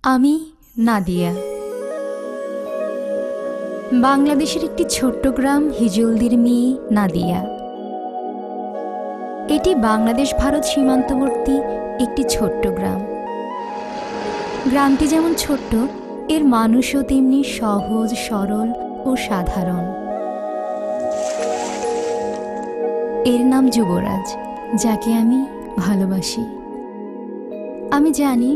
আমি নাদিয়া। বাংলাদেশের একটি ছোট্ট গ্রাম হিজলদির মেয়ে নাদিয়া। এটি বাংলাদেশ ভারত সীমান্তবর্তী একটি ছোট্ট গ্রাম। গ্রামটি যেমন ছোট্ট, এর মানুষও তেমনি সহজ, সরল ও সাধারণ। এর নাম যুবরাজ, যাকে আমি ভালোবাসি। আমি জানি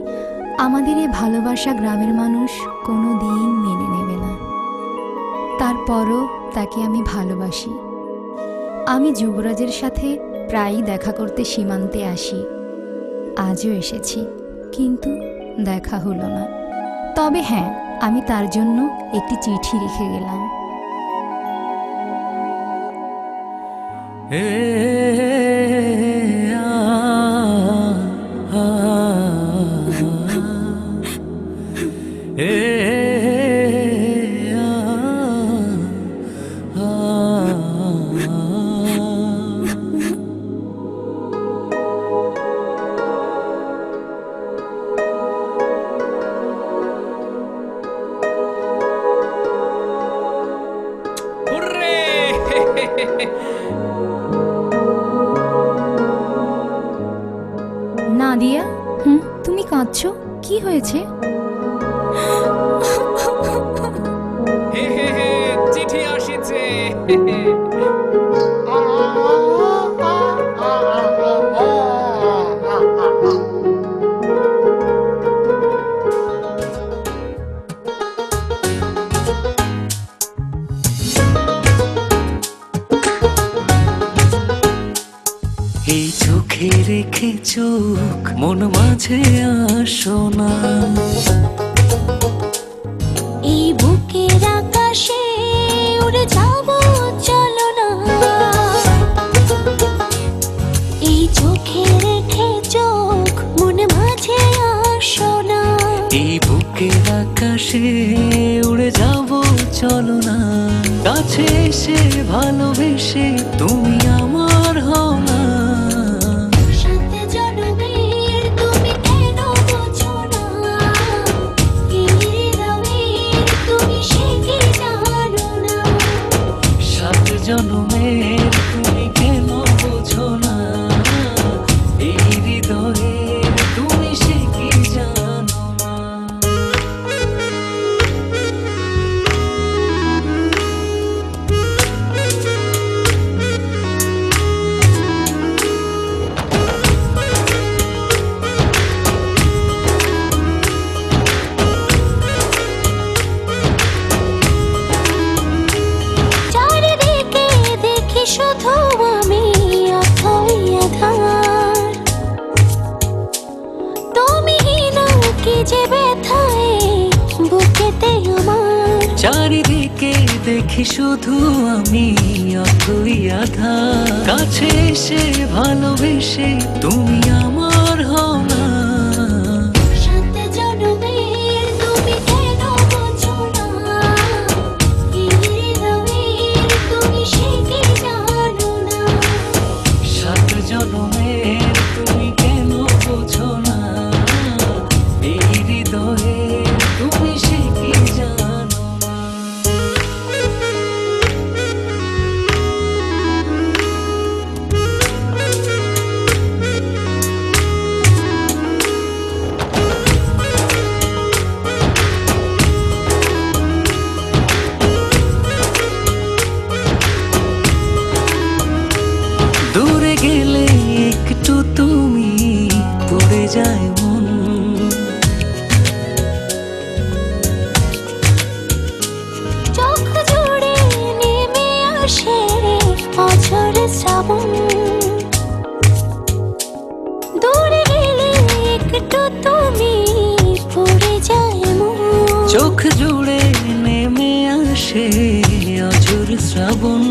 আমাদের এই ভালোবাসা গ্রামের মানুষ কোনো দিন মেনে নেবে না, তারপরও তাকে আমি ভালোবাসি। আমি যুবরাজের সাথে প্রায়ই দেখা করতে সীমান্তে আসি। আজও এসেছি, কিন্তু দেখা হলো না। তবে হ্যাঁ, আমি তার জন্য একটি চিঠি রেখে গেলাম। নাদিয়া, তুমি কাঁদছো? কি হয়েছে? চিঠি আসিছে। এই চোখে রেখে চোখ মন মাঝে আসো না, এই বুকের আকাশে উড়ে যাব চলো না। এই চোখে রেখে চোখ মন মাঝে আসো না, এই বুকের আকাশে উড়ে যাব চলো না। কাছে এসে ভালোবেসে তুমি আমার হও না। সাত জনমের তুমি কেন বোঝো না, এই হৃদয়ের তুমি সে কি জানো না। সাত জনমের তুমি কেন বোঝো না, এই হৃদয়ের তুমি সে কি জানো না। চারিদিকে দেখি শুধু আমি অথই আধার, তুমি না কি যে ব্যথায় বুকেতে আমার। চারিদিকে দেখি শুধু আমি অথই আধার। কাছে এসে ভালোবেসে তুমি আমার হও না। সাত জনমের তুমি কেন বোঝো না, এই হৃদয়ের তুমি সে কি জানো না। সাত জনমের তুমি কেন বোঝো না, এই হৃদয়ের তুমি সে কি জানো না। দূরে গেলে একটু তুমি পড়ে যায় মন, চোখ জুড়ে নেমে আসে অঝোর শ্রাবণ। দূরে গেলে একটু তুমি পড়ে যায় মন। চোখ জুড়ে নেমে আসে অঝোর শ্রাবণ।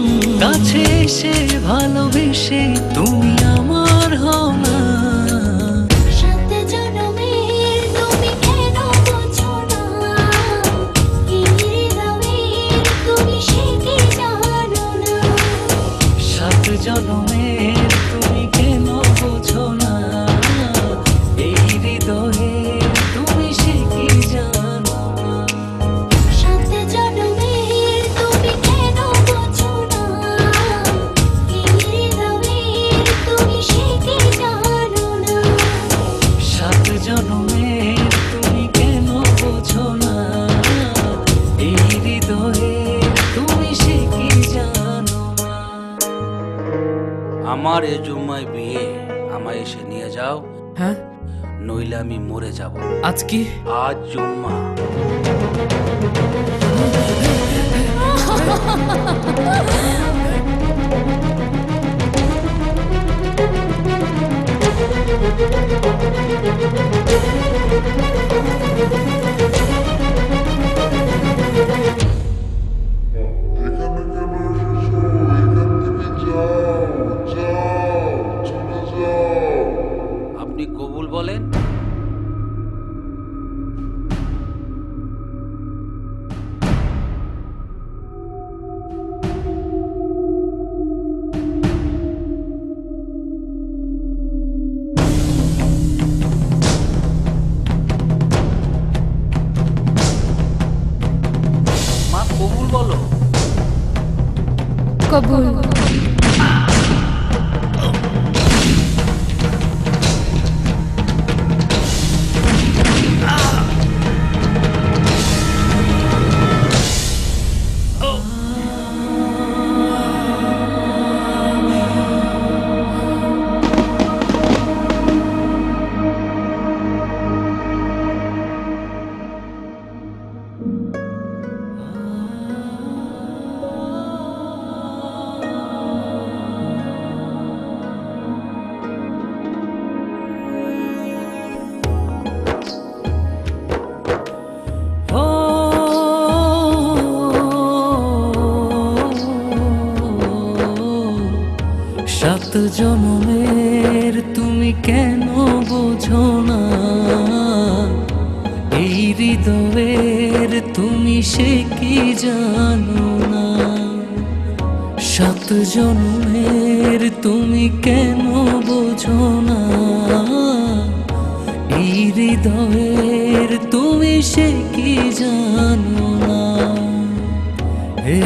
কাছে এসে ভালোবেসে তুমি আমার হও না। সাত জনমের তুমি কেন বোঝো না, এই হৃদয়ের তুমি সে কি জানো না। সাত জনমের তুমি কেন বোঝো না, এই হৃদয়ের তুমি সে কি আমার এ জুম্মায় বিয়ে, আমায় এসে নিয়ে যাও, হ্যাঁ নইলে আমি মরে যাব। আজ কি? আজ জুম্মা। এখানে কেন এসেছো? এখান থেকে যাও, যাও, চলে যাও। আপনি কবুল বলেন। মা কবুল বলো। কবুল। ও সাত জনমের তুমি কেন বোঝো না, এই হৃদয়ের তুমি সে কি জানো না। সাত জনমের তুমি কেন বোঝো না, এই হৃদয়ের তুমি সে কি জানো না। হে